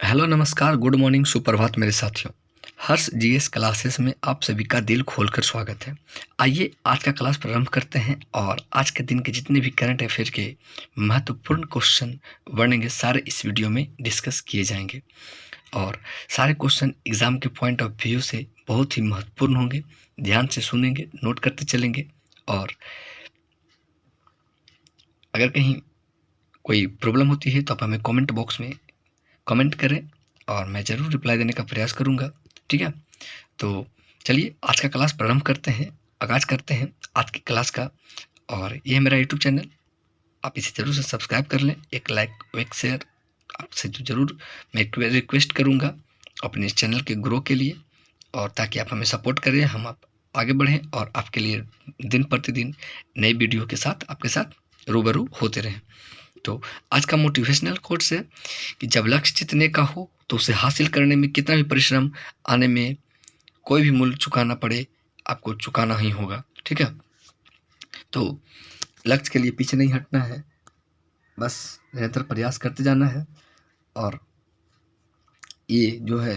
Hello नमस्कार good morning सुप्रभात मेरे साथियों। हर्ष जीएस क्लासेस में आप सभी का दिल खोलकर स्वागत है। आइए आज का क्लास प्रारंभ करते हैं और आज के दिन के जितने भी करंट अफेयर के महत्वपूर्ण क्वेश्चन बनेंगे सारे इस वीडियो में डिस्कस किए जाएंगे और सारे क्वेश्चन एग्जाम के पॉइंट ऑफ व्यू से बहुत ही महत्वपूर्ण होंगे। ध्यान से सुनेंगे, नोट करते चलेंगे और अगर कहीं कोई प्रॉब्लम होती है तो आप हमें कमेंट बॉक्स में कमेंट करें और मैं ज़रूर रिप्लाई देने का प्रयास करूँगा। ठीक है, तो चलिए आज का क्लास प्रारंभ करते हैं, आगाज़ करते हैं आज की क्लास का। और ये है मेरा यूट्यूब चैनल, आप इसे ज़रूर से सब्सक्राइब कर लें। एक लाइक एक शेयर आपसे जो ज़रूर मैं रिक्वेस्ट करूँगा अपने इस चैनल के ग्रो के लिए, और ताकि आप हमें सपोर्ट करें, हम आप आगे बढ़ें और आपके लिए दिन प्रतिदिन नई वीडियो के साथ आपके साथ रूबरू होते रहें। तो आज का मोटिवेशनल कोट्स है कि जब लक्ष्य जीतने का हो तो उसे हासिल करने में कितना भी परिश्रम आने में कोई भी मूल्य चुकाना पड़े, आपको चुकाना ही होगा। ठीक है, तो लक्ष्य के लिए पीछे नहीं हटना है, बस निरंतर प्रयास करते जाना है। और ये जो है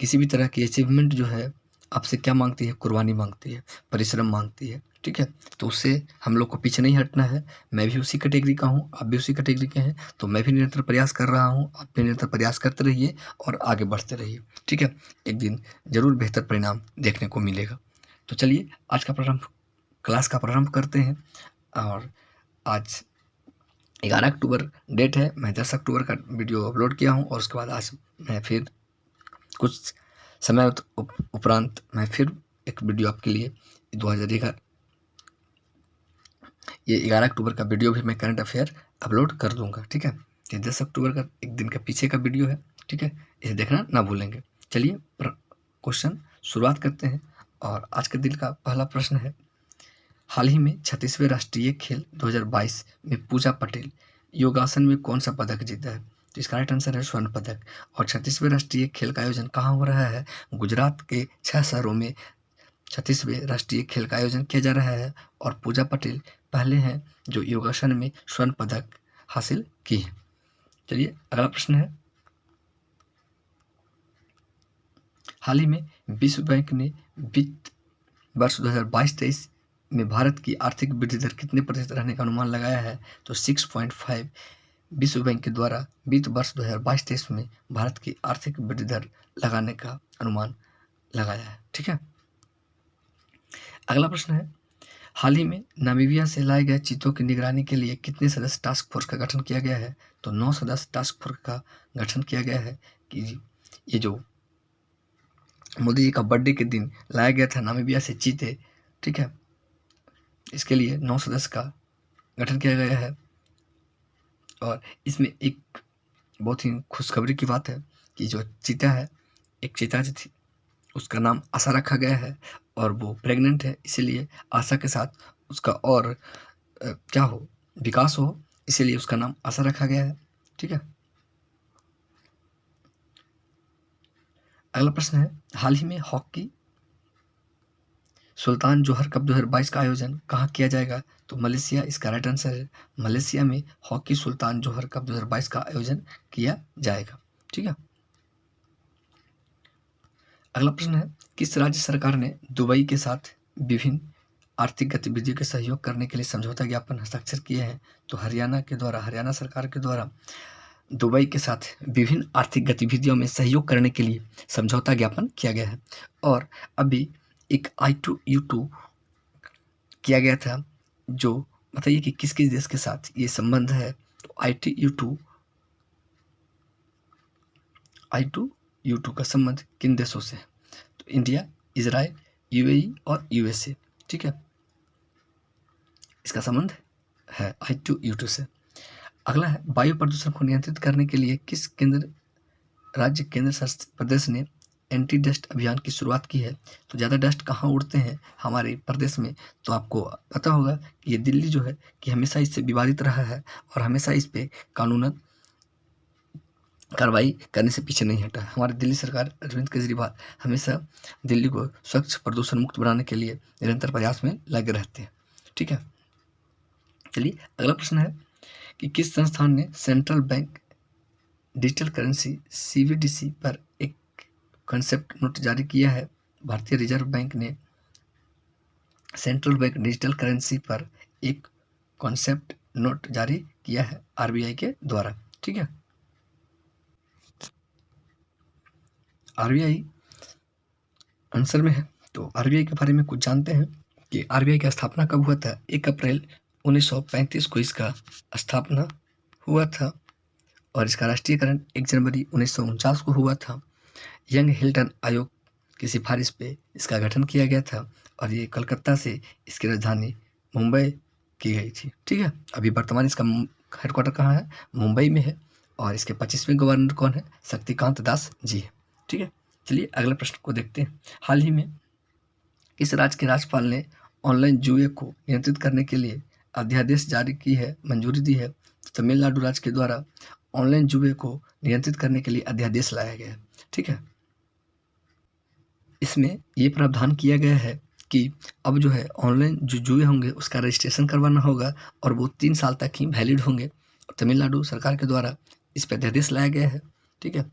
किसी भी तरह की अचीवमेंट जो है आपसे क्या मांगती है, कुर्बानी मांगती है, परिश्रम मांगती है। ठीक है, तो उससे हम लोग को पीछे नहीं हटना है। मैं भी उसी कैटेगरी का हूँ, आप भी उसी कैटेगरी के हैं, तो मैं भी निरंतर प्रयास कर रहा हूँ, आप भी निरंतर प्रयास करते रहिए और आगे बढ़ते रहिए। ठीक है, एक दिन ज़रूर बेहतर परिणाम देखने को मिलेगा। तो चलिए आज का क्लास का प्रारंभ करते हैं। और आज 11 अक्टूबर डेट है, मैं 10 अक्टूबर का वीडियो अपलोड किया हूँ और उसके बाद आज मैं फिर कुछ समय उपरांत मैं फिर एक वीडियो आपके लिए 2011 ये 11 अक्टूबर का वीडियो भी मैं करंट अफेयर अपलोड कर दूंगा। ठीक है, ये 10 अक्टूबर का एक दिन के पीछे का वीडियो है। ठीक है, इसे देखना ना भूलेंगे। चलिए क्वेश्चन शुरुआत करते हैं और आज के दिन का पहला प्रश्न है, हाल ही में 36वें राष्ट्रीय खेल 2022 में पूजा पटेल योगासन में कौन सा पदक जीता है? तो इसका राइट आंसर है स्वर्ण पदक। और 36वें राष्ट्रीय खेल का आयोजन कहाँ हो रहा है? गुजरात के 6 शहरों में 36वें राष्ट्रीय खेल का आयोजन किया जा रहा है और पूजा पटेल पहले हैं जो योगासन में स्वर्ण पदक हासिल की है। चलिए अगला प्रश्न है, हाल ही में विश्व बैंक ने वित्त वर्ष 2022-23 में भारत की आर्थिक वृद्धि दर कितने प्रतिशत रहने का अनुमान लगाया है? तो 6.5 विश्व बैंक के द्वारा वित्त वर्ष 2022-23 में भारत की आर्थिक वृद्धि दर लगाने का अनुमान लगाया है। ठीक है, अगला प्रश्न है, हाल ही में नामीबिया से लाए गए चीतों की निगरानी के लिए कितने सदस्य टास्क फोर्स का गठन किया गया है? तो 9 सदस्य टास्क फोर्स का गठन किया गया है कि ये जो मोदी जी का बर्थडे के दिन लाया गया था नामीबिया से चीते, ठीक है, इसके लिए 9 सदस्य का गठन किया गया है। और इसमें एक बहुत ही खुशखबरी की बात है कि जो चीता है, एक चीता जो थी उसका नाम आशा रखा गया है और वो प्रेग्नेंट है, इसीलिए आशा के साथ उसका और क्या हो, विकास हो, इसीलिए उसका नाम आशा रखा गया है। ठीक है, अगला प्रश्न है, हाल ही में हॉकी सुल्तान जोहर कप 2022 का आयोजन कहाँ किया जाएगा? तो मलेशिया इसका राइट आंसर है। मलेशिया में हॉकी सुल्तान जोहर कप 2022 का आयोजन किया जाएगा। ठीक है, अगला प्रश्न है, किस राज्य सरकार ने दुबई के साथ विभिन्न आर्थिक गतिविधियों के सहयोग करने के लिए समझौता ज्ञापन हस्ताक्षर किए हैं? तो हरियाणा सरकार के द्वारा दुबई के साथ विभिन्न आर्थिक गतिविधियों में सहयोग करने के लिए समझौता ज्ञापन किया गया है। और अभी एक I2U2 किया गया था, जो बताइए कि किस किस देश के साथ ये संबंध है? तो I2U2 का संबंध किन देशों से है? तो इंडिया, इजराइल, UAE और USA। ठीक है, इसका संबंध है I2U2 से। अगला है, वायु प्रदूषण को नियंत्रित करने के लिए किस केंद्र शासित प्रदेश ने एंटी डस्ट अभियान की शुरुआत की है? तो ज़्यादा डस्ट कहाँ उड़ते हैं हमारे प्रदेश में? तो आपको पता होगा कि ये दिल्ली जो है कि हमेशा इससे विवादित रहा है और हमेशा इस पे कानूनन कार्रवाई करने से पीछे नहीं हटा। हमारी दिल्ली सरकार अरविंद केजरीवाल हमेशा दिल्ली को स्वच्छ प्रदूषण मुक्त बनाने के लिए निरंतर प्रयास में लगे रहते हैं। ठीक है, चलिए अगला प्रश्न है कि किस संस्थान ने central bank digital currency CBDC पर एक कॉन्सेप्ट नोट जारी किया है। भारतीय रिजर्व बैंक ने सेंट्रल बैंक डिजिटल करेंसी पर एक कॉन्सेप्ट नोट जारी किया है RBI के द्वारा। ठीक है, RBI आंसर में है। तो RBI के बारे में कुछ जानते हैं कि RBI की स्थापना कब हुआ था। 1 अप्रैल 1935 को इसका स्थापना हुआ था और इसका राष्ट्रीयकरण 1 जनवरी 1949 को हुआ था। यंग हिल्टन आयोग की सिफारिश पे इसका गठन किया गया था और ये कलकत्ता से इसकी राजधानी मुंबई की गई थी। ठीक है, अभी वर्तमान इसका हेडक्वार्टर कहाँ है, मुंबई में है और इसके 25वें गवर्नर कौन है, शक्तिकांत दास जी है। ठीक है, चलिए अगले प्रश्न को देखते हैं। हाल ही में किस राज्य के राज्यपाल ने ऑनलाइन जुए को नियंत्रित करने के लिए अध्यादेश जारी की है, मंजूरी दी है। तमिलनाडु राज्य के द्वारा ऑनलाइन जुए को नियंत्रित करने के लिए अध्यादेश लाया गया है। ठीक है, इसमें ये प्रावधान किया गया है कि अब जो है ऑनलाइन जो जुए होंगे उसका रजिस्ट्रेशन करवाना होगा और वो 3 साल तक ही वैलिड होंगे। तमिलनाडु सरकार के द्वारा इस पर अध्यादेश लाया गया है। ठीक है,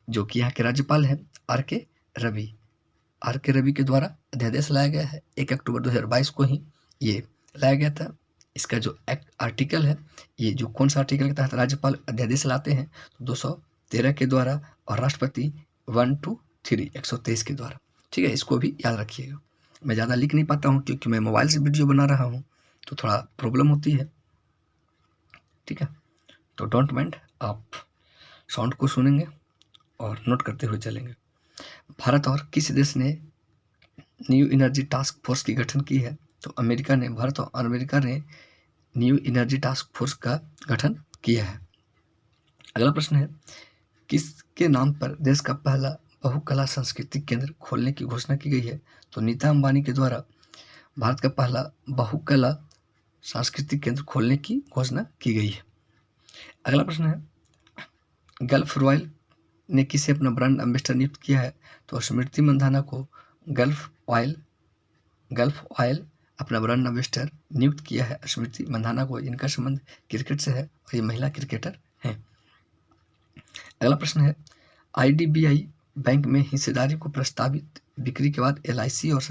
जो कि यहाँ के राज्यपाल हैं आर के रवि के द्वारा अध्यादेश लाया गया है। 1 अक्टूबर 2022 को ही ये लाया गया था। इसका जो आर्टिकल है, ये जो कौन सा आर्टिकल के तहत राज्यपाल अध्यादेश लाते हैं, तो 213 के द्वारा और राष्ट्रपति 123 के द्वारा। ठीक है, इसको भी याद रखिएगा। मैं ज़्यादा लिख नहीं पाता हूँ क्योंकि मैं मोबाइल से वीडियो बना रहा हूँ तो थोड़ा प्रॉब्लम होती है। ठीक है, तो डोंट माइंड, आप साउंड को सुनेंगे और नोट करते हुए चलेंगे। भारत और किस देश ने न्यू एनर्जी टास्क फोर्स की गठन की है, तो भारत और अमेरिका ने न्यू एनर्जी टास्क फोर्स का गठन किया है। अगला प्रश्न है, किसके नाम पर देश का पहला बहुकला सांस्कृतिक केंद्र खोलने की घोषणा की गई है, तो नीता अंबानी के द्वारा भारत का पहला बहुकला सांस्कृतिक केंद्र खोलने की घोषणा की गई है। अगला प्रश्न है, गल्फ रॉयल ने किसे अपना ब्रांड एम्बेसडर नियुक्त किया है, तो स्मृति मंधाना को गल्फ ऑयल अपना ब्रांड एम्बेसडर नियुक्त किया है। स्मृति मंधाना को, इनका संबंध क्रिकेट से है और ये महिला क्रिकेटर हैं। अगला प्रश्न है, IDBI बैंक में हिस्सेदारी को प्रस्तावित बिक्री के बाद LIC और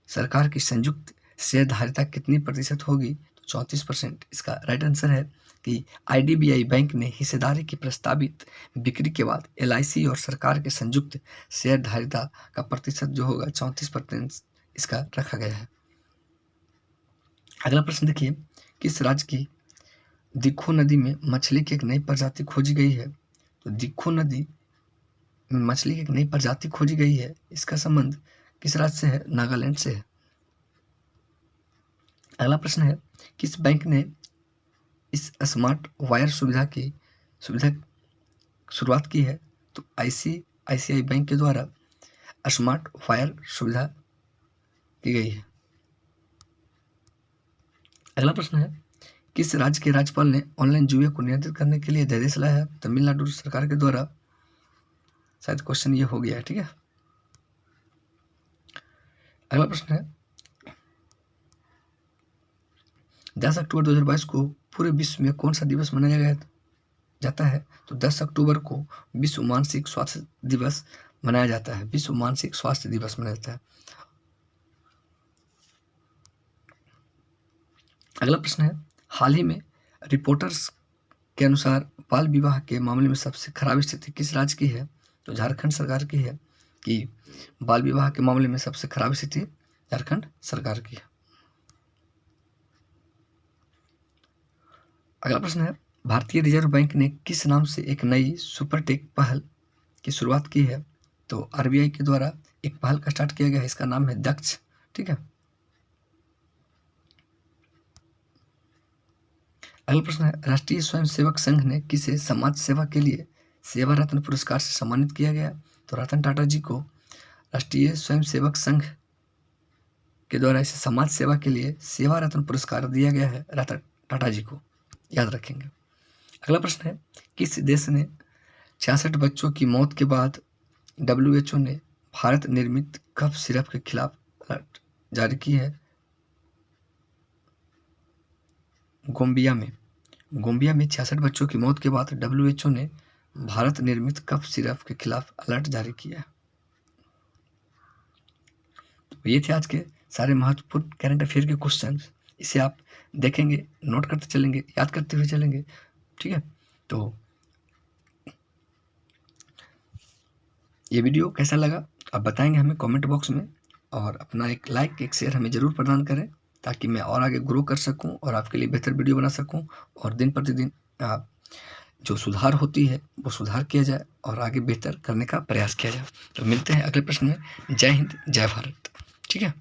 सरकार की संयुक्त शेयरधारिता कितनी प्रतिशत होगी, तो 34%। इसका राइट आंसर है कि IDBI बैंक में हिस्सेदारी की प्रस्तावित बिक्री के बाद LIC और सरकार के संयुक्त शेयरधारिता का प्रतिशत जो होगा 34% इसका रखा गया है। अगला प्रश्न देखिए, किस राज्य की दिखो नदी में मछली की एक नई प्रजाति खोजी गई है, तो दिखो नदी में मछली की एक नई प्रजाति खोजी गई है। इसका संबंध किस राज्य से है, नागालैंड से है। अगला प्रश्न है, किस बैंक ने इस स्मार्ट वायर सुविधा की शुरुआत की है, तो ICICI बैंक के द्वारा स्मार्ट वायर सुविधा की गई है। अगला प्रश्न है, किस राज्य के राज्यपाल ने ऑनलाइन जुए को नियंत्रित करने के लिए अध्यादेश लाया है, तमिलनाडु सरकार के द्वारा। शायद क्वेश्चन ये हो गया है। ठीक है, अगला प्रश्न है, 10 अक्टूबर 2022 को पूरे विश्व में कौन सा दिवस मनाया जाता है, तो 10 अक्टूबर को विश्व मानसिक स्वास्थ्य दिवस मनाया जाता है। विश्व मानसिक स्वास्थ्य दिवस मनाया जाता है। अगला प्रश्न है, हाल ही में रिपोर्टर्स के अनुसार बाल विवाह के मामले में सबसे खराब स्थिति किस राज्य की है, तो झारखंड सरकार की है कि बाल विवाह के मामले में सबसे खराब स्थिति झारखंड सरकार की है। अगला प्रश्न है, भारतीय रिजर्व बैंक ने किस नाम से एक नई सुपरटेक पहल की शुरुआत की है, तो RBI के द्वारा एक पहल का स्टार्ट किया गया है। इसका नाम है दक्ष। ठीक है, अगला प्रश्न है, राष्ट्रीय स्वयंसेवक संघ ने किसे समाज सेवा के लिए सेवा रत्न पुरस्कार से सम्मानित किया गया, तो रतन टाटा जी को राष्ट्रीय स्वयंसेवक संघ के द्वारा इसे समाज सेवा के लिए सेवा रत्न पुरस्कार दिया गया है, रतन टाटा जी को, याद रखेंगे। अगला प्रश्न है, किस देश ने 66 बच्चों की मौत के बाद WHO ने भारत निर्मित कफ सिरप के खिलाफ अलर्ट जारी की है, गोम्बिया में 66 बच्चों की मौत के बाद WHO ने भारत निर्मित कफ सिरप के खिलाफ अलर्ट जारी किया। तो ये थे आज के सारे महत्वपूर्ण करंट अफेयर के क्वेश्चंस। इसे आप देखेंगे, नोट करते चलेंगे, याद करते हुए चलेंगे, ठीक है। तो ये वीडियो कैसा लगा आप बताएंगे हमें कमेंट बॉक्स में, और अपना एक लाइक, एक शेयर हमें ज़रूर प्रदान करें, ताकि मैं और आगे ग्रो कर सकूं और आपके लिए बेहतर वीडियो बना सकूं, और दिन प्रतिदिन जो सुधार होती है वो सुधार किया जाए और आगे बेहतर करने का प्रयास किया जाए। तो मिलते हैं अगले प्रश्न में। जय हिंद, जय भारत, ठीक है।